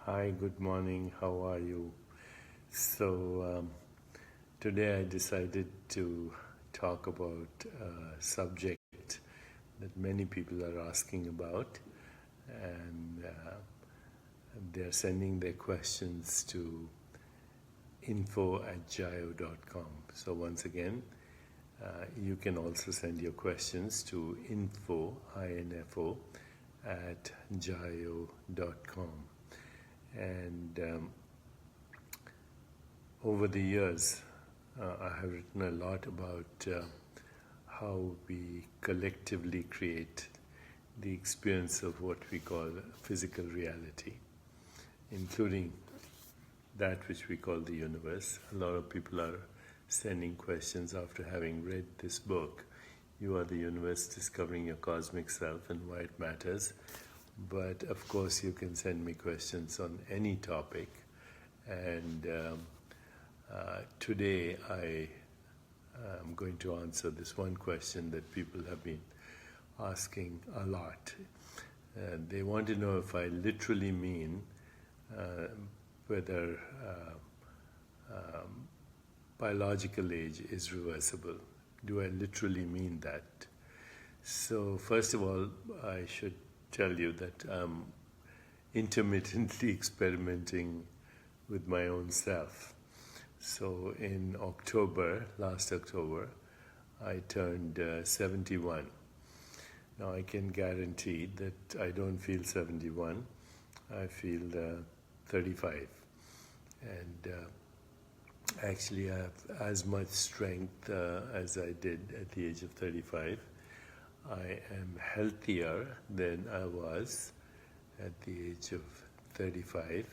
Hi, good morning. How are you? So, today I decided to talk about a subject that many people are asking about, and they're sending their questions to info@jayo.com. So, once again, you can also send your questions to info at jayo.com. And over the years, I have written a lot about how we collectively create the experience of what we call physical reality, including that which we call the universe. A lot of people are sending questions after having read this book, You Are the Universe, Discovering Your Cosmic Self and Why It Matters. But of course, you can send me questions on any topic. And today I am going to answer this one question that people have been asking a lot. They want to know if I literally mean whether biological age is reversible. Do I literally mean that? So first of all, I should tell you that I'm intermittently experimenting with my own self. So in last October, I turned 71. Now I can guarantee that I don't feel 71, I feel 35. And actually I have as much strength as I did at the age of 35. I am healthier than I was at the age of 35.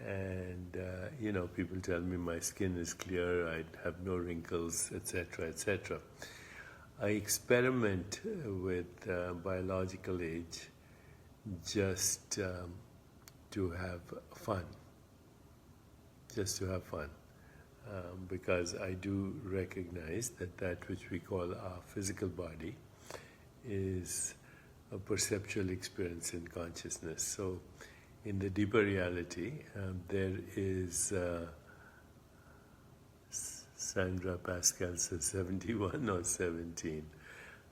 And, people tell me my skin is clear, I have no wrinkles, etc., etc. I experiment with biological age just to have fun. Because I do recognize that which we call our physical body is a perceptual experience in consciousness. So in the deeper reality, there is, Sandra Pascal says 71 or 17.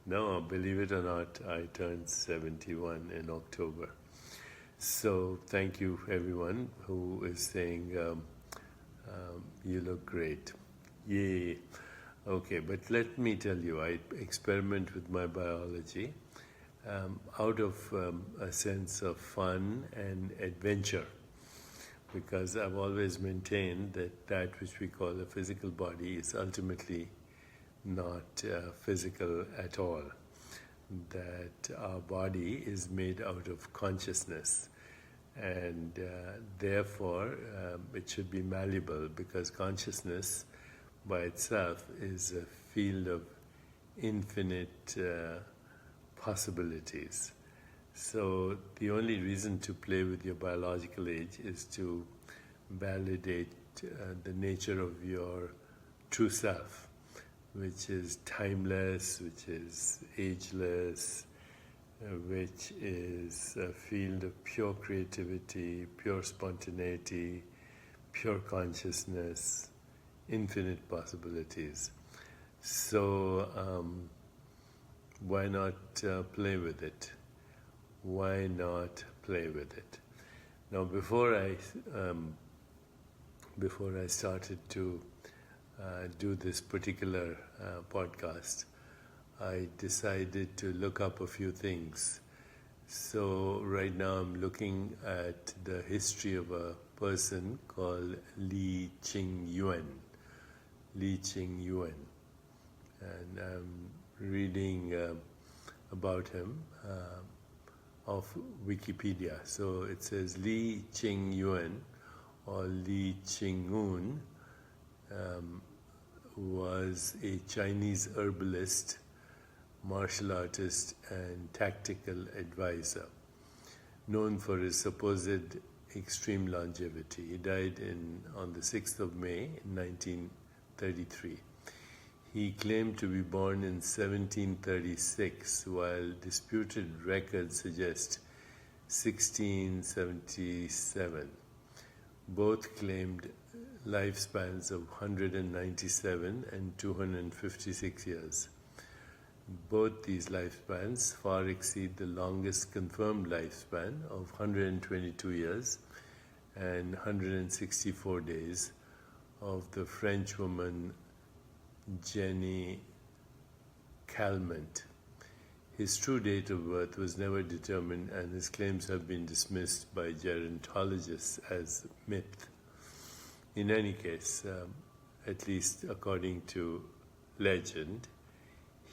No, believe it or not, I turned 71 in October. So thank you everyone who is saying you look great. Yay. Okay, but let me tell you, I experiment with my biology out of a sense of fun and adventure, because I've always maintained that which we call a physical body is ultimately not physical at all, that our body is made out of consciousness, and therefore it should be malleable, because consciousness by itself is a field of infinite possibilities. So the only reason to play with your biological age is to validate the nature of your true self, which is timeless, which is ageless, which is a field of pure creativity, pure spontaneity, pure consciousness, infinite possibilities. So why not play with it? Why not play with it? Now, before I started to do this particular podcast, I decided to look up a few things. So right now I'm looking at the history of a person called Li Qingyuan. And I'm reading about him of Wikipedia. So it says Li Qingyuan or Li Qingyun was a Chinese herbalist, martial artist and tactical advisor, known for his supposed extreme longevity. He died on the 6th of May 1933. He claimed to be born in 1736, while disputed records suggest 1677. Both claimed lifespans of 197 and 256 years. Both these lifespans far exceed the longest confirmed lifespan of 122 years and 164 days of the French woman Jenny Calment. His true date of birth was never determined, and his claims have been dismissed by gerontologists as myth. In any case, at least according to legend,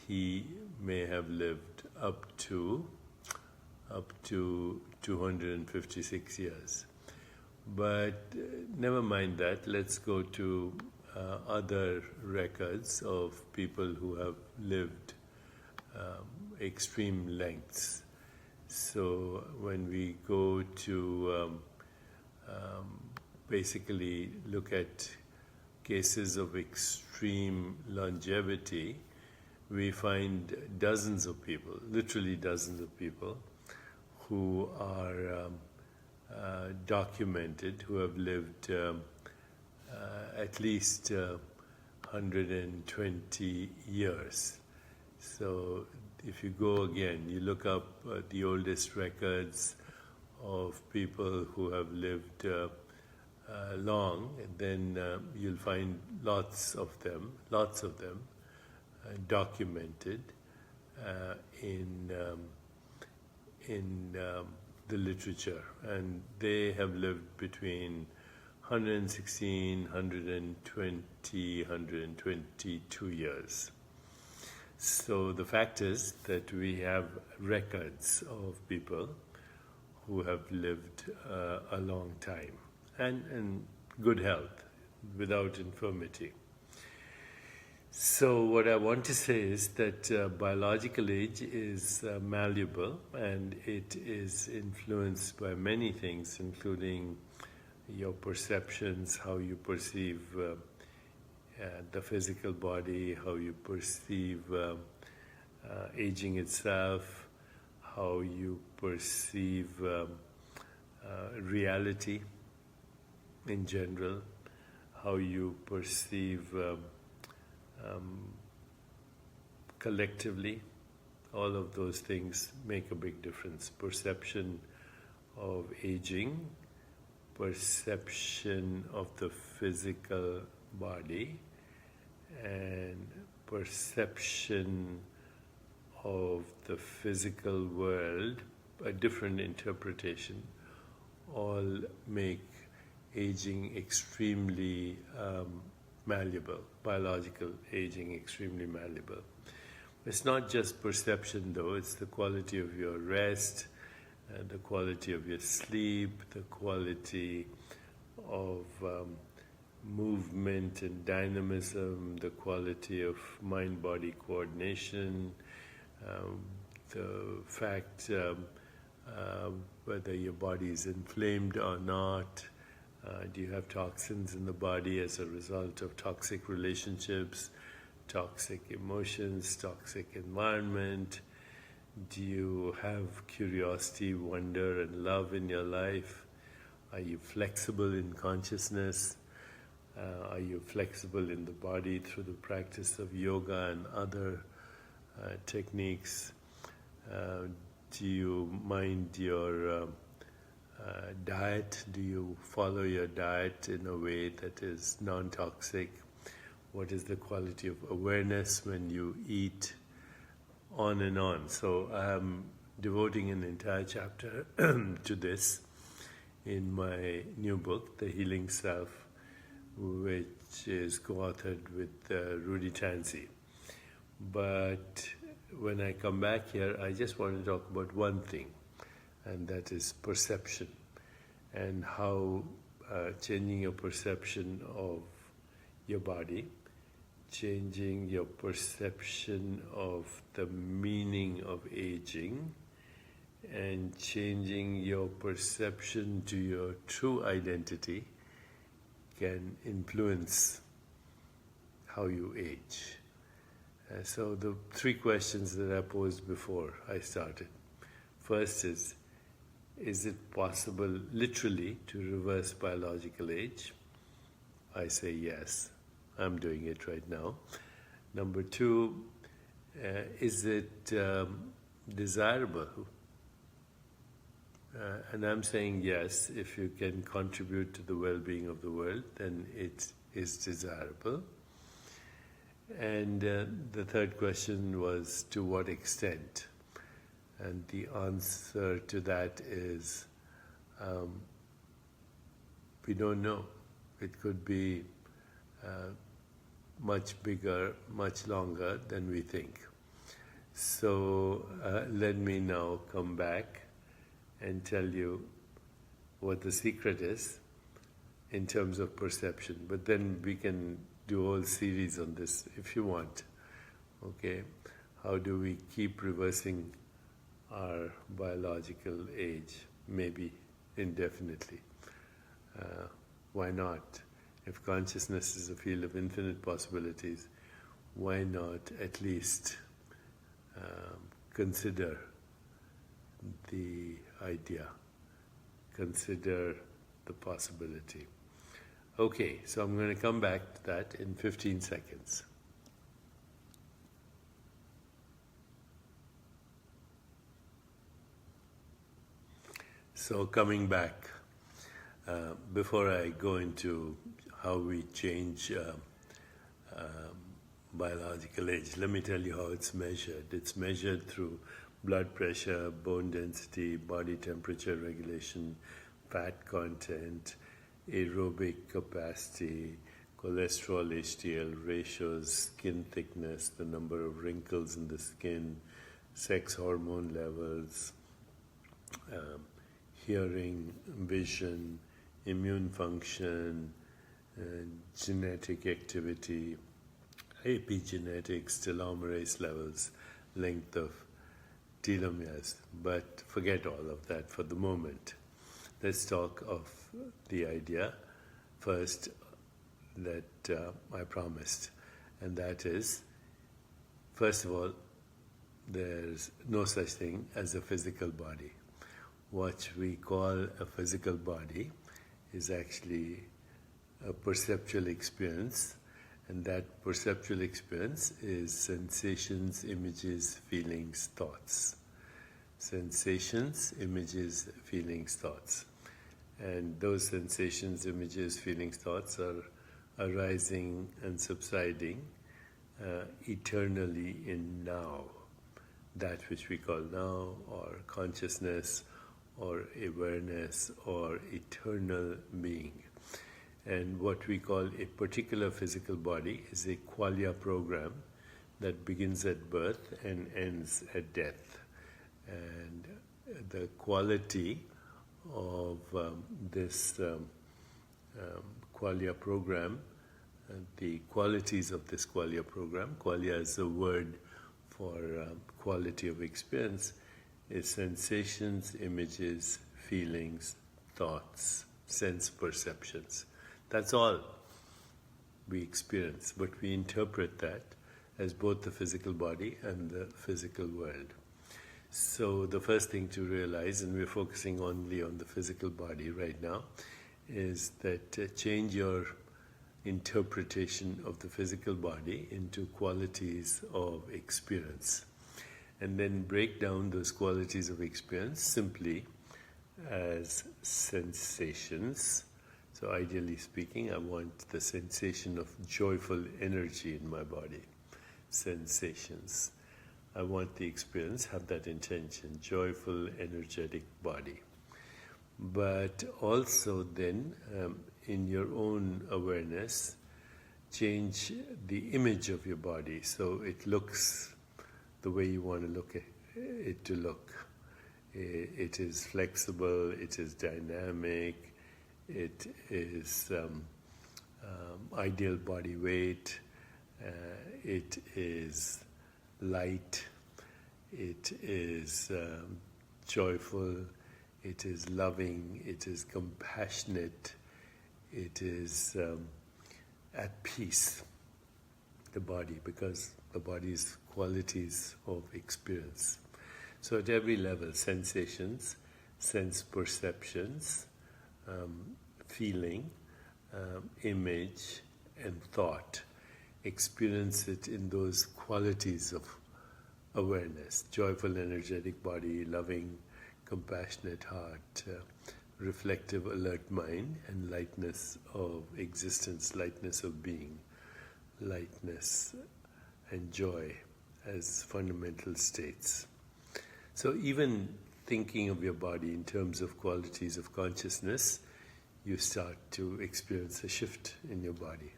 he may have lived up to 256 years. But never mind that. Let's go to other records of people who have lived extreme lengths. So when we go to basically look at cases of extreme longevity, we find dozens of people, literally dozens of people, who are documented, who have lived at least 120 years. So if you go again, you look up the oldest records of people who have lived long, and then you'll find lots of them documented in the literature, and they have lived between 116, 120, 122 years. So the fact is that we have records of people who have lived a long time and in good health, without infirmity. So what I want to say is that biological age is malleable, and it is influenced by many things, including your perceptions, how you perceive the physical body, how you perceive aging itself, how you perceive reality in general, how you perceive collectively. All of those things make a big difference. Perception of aging, perception of the physical body, and perception of the physical world, a different interpretation, all make aging extremely malleable, biological aging extremely malleable. It's not just perception though, it's the quality of your rest, the quality of your sleep, the quality of movement and dynamism, the quality of mind-body coordination, the fact whether your body is inflamed or not. Do you have toxins in the body as a result of toxic relationships, toxic emotions, toxic environment? Do you have curiosity, wonder, and love in your life? Are you flexible in consciousness? Are you flexible in the body through the practice of yoga and other techniques? Do you mind your diet? Do you follow your diet in a way that is non-toxic? What is the quality of awareness when you eat? On and on. So I'm devoting an entire chapter to this in my new book, The Healing Self, which is co-authored with Rudy Tanzi. But when I come back here, I just want to talk about one thing, and that is perception, and how changing your perception of your body, changing your perception of the meaning of aging, and changing your perception to your true identity can influence how you age. So the three questions that I posed before I started. First is is it possible literally to reverse biological age? I say yes. I'm doing it right now. Number two, is it desirable? And I'm saying yes. If you can contribute to the well-being of the world, then it is desirable. And the third question was, to what extent? And the answer to that is, we don't know. It could be much bigger, much longer than we think. So let me now come back and tell you what the secret is in terms of perception. But then we can do a whole series on this if you want. Okay? How do we keep reversing our biological age? Maybe indefinitely. Why not? If consciousness is a field of infinite possibilities, why not at least consider the idea, consider the possibility. Okay, so I'm going to come back to that in 15 seconds. So coming back, before I go into how we change biological age, let me tell you how it's measured. It's measured through blood pressure, bone density, body temperature regulation, fat content, aerobic capacity, cholesterol, HDL ratios, skin thickness, the number of wrinkles in the skin, sex hormone levels, hearing, vision, immune function, genetic activity, epigenetics, telomerase levels, length of telomeres. But forget all of that for the moment. Let's talk of the idea first that I promised, and that is, first of all, there's no such thing as a physical body. What we call a physical body is actually a perceptual experience, and that perceptual experience is sensations, images, feelings, thoughts. Sensations, images, feelings, thoughts. And those sensations, images, feelings, thoughts are arising and subsiding eternally in now, that which we call now, or consciousness, or awareness, or eternal being. And what we call a particular physical body is a qualia program that begins at birth and ends at death. And the quality of this qualia program, the qualities of this qualia program, qualia is a word for quality of experience, is sensations, images, feelings, thoughts, sense perceptions. That's all we experience, but we interpret that as both the physical body and the physical world. So the first thing to realize, and we're focusing only on the physical body right now, is that change your interpretation of the physical body into qualities of experience. And then break down those qualities of experience simply as sensations. So ideally speaking, I want the sensation of joyful energy in my body. Sensations. I want the experience, have that intention, joyful, energetic body. But also then, in your own awareness, change the image of your body so it looks the way you want to look at it to look. It is flexible, it is dynamic, it is ideal body weight, it is light, it is joyful, it is loving, it is compassionate, it is at peace, the body, because the body's qualities of experience. So at every level, sensations, sense perceptions, feeling, image, and thought. Experience it in those qualities of awareness: joyful, energetic body, loving, compassionate heart, reflective, alert mind, and lightness of existence, lightness of being, lightness and joy as fundamental states. So even thinking of your body in terms of qualities of consciousness, you start to experience a shift in your body.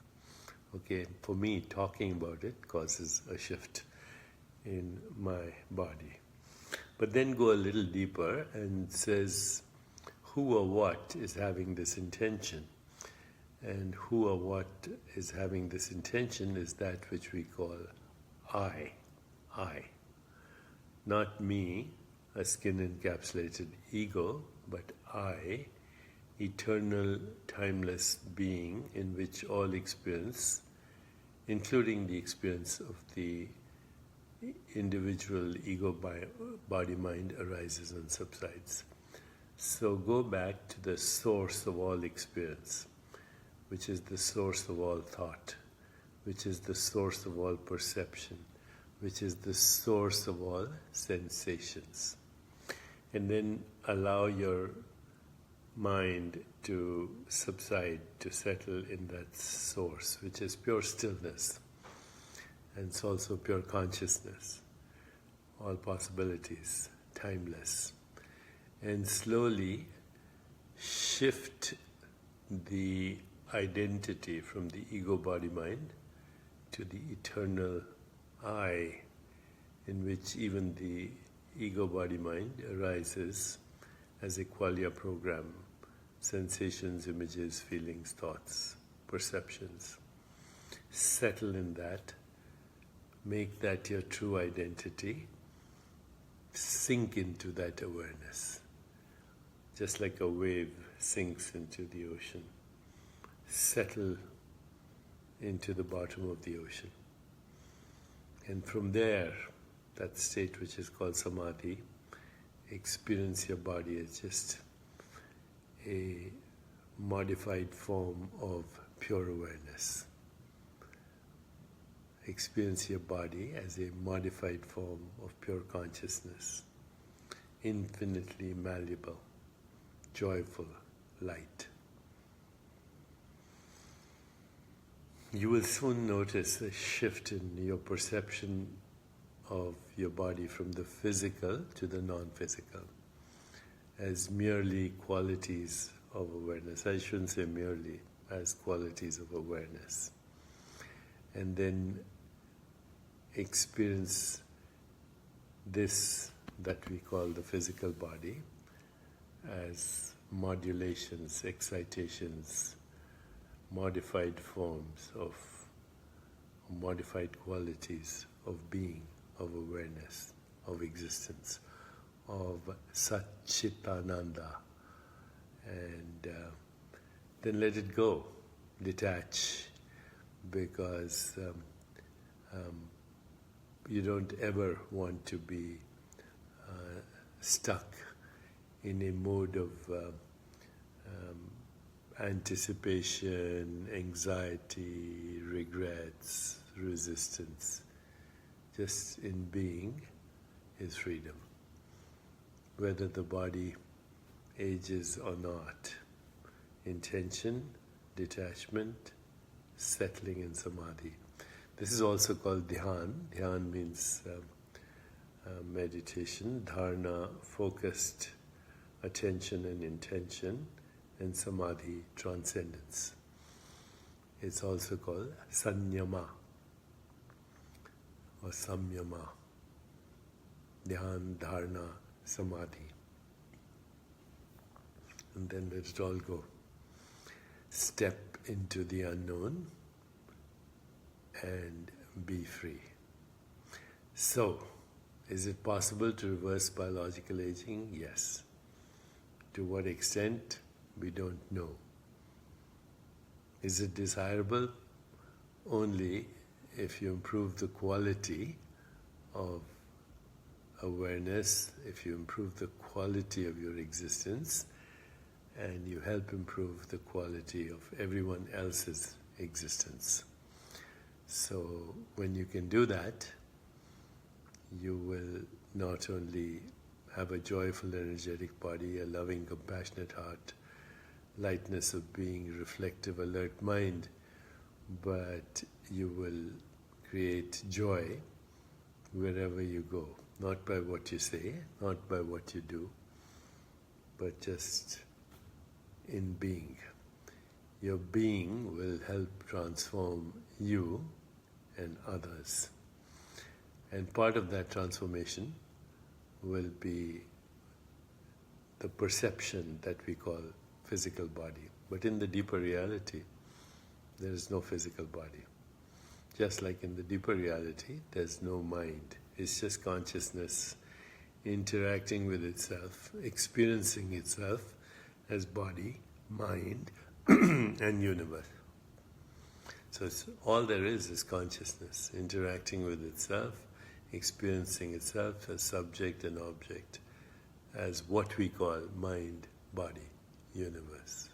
Okay, for me, talking about it causes a shift in my body. But then go a little deeper and says, who or what is having this intention? And who or what is having this intention is that which we call I. Not me, a skin-encapsulated ego, but I, eternal, timeless being in which all experience, including the experience of the individual ego body-mind, arises and subsides. So go back to the source of all experience, which is the source of all thought, which is the source of all perception, which is the source of all sensations. And then allow your mind to subside, to settle in that source, which is pure stillness. And it's also pure consciousness, all possibilities, timeless. And slowly shift the identity from the ego body mind to the eternal I, in which even the ego body mind arises as a qualia program: sensations, images, feelings, thoughts, perceptions. Settle in that, make that your true identity, sink into that awareness, just like a wave sinks into the ocean. Settle into the bottom of the ocean. And from there, that state which is called samadhi, experience your body as just a modified form of pure awareness. Experience your body as a modified form of pure consciousness, infinitely malleable, joyful, light. You will soon notice a shift in your perception of your body from the physical to the non-physical as merely qualities of awareness. I shouldn't say merely, as qualities of awareness. And then experience this that we call the physical body as modulations, excitations, modified forms of modified qualities of being, of awareness, of existence, of Satchitananda. And then let it go, detach, because you don't ever want to be stuck in a mode of anticipation, anxiety, regrets, resistance. Just in being is freedom, whether the body ages or not. Intention, detachment, settling in samadhi. This is also called dhyan. Dhyan means meditation, dharana, focused attention and intention, and samadhi, transcendence. It's also called sanyama or samyama. Dhyan, dharana, samadhi. And then let it all go. Step into the unknown and be free. So, is it possible to reverse biological aging? Yes. To what extent? We don't know. Is it desirable? Only if you improve the quality of awareness, if you improve the quality of your existence, and you help improve the quality of everyone else's existence. So when you can do that, you will not only have a joyful, energetic body, a loving, compassionate heart, lightness of being, reflective, alert mind, but you will create joy wherever you go, not by what you say, not by what you do, but just in being. Your being will help transform you and others. And part of that transformation will be the perception that we call physical body. But in the deeper reality, there is no physical body. Just like in the deeper reality, there's no mind. It's just consciousness interacting with itself, experiencing itself as body, mind, and universe. So all there is consciousness interacting with itself, experiencing itself as subject and object, as what we call mind, body, universe.